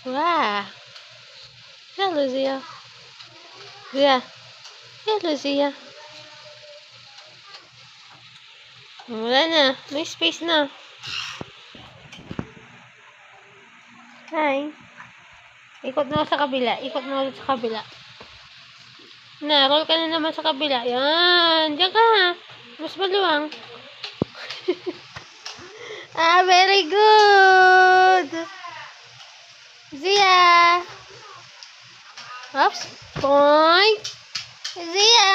Wow. Hello, Zia. Zia. Hello, Zia. Wala na. May space na. Hi. Ikot na sa kabila. Ikot na sa kabila. Na, roll ka na naman sa kabila. Yan. Diyan ka. Mas maluwang. Very good. Zia. Oops. Point. Zia.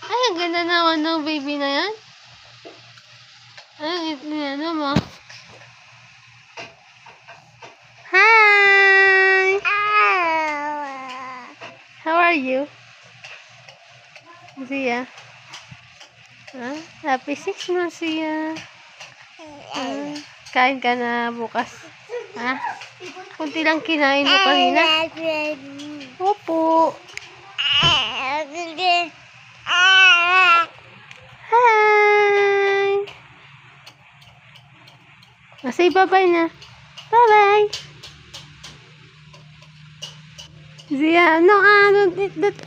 Ay, ang ganda naman ng baby na yan. Ay, ano mo? Hi. How are you? Zia. Happy 6 months, Zia. Kain ka na bukas. Kunti lang kinain mo kanina. Opo. Hi. Say bye-bye na. Bye-bye. Zia, no, don't eat that,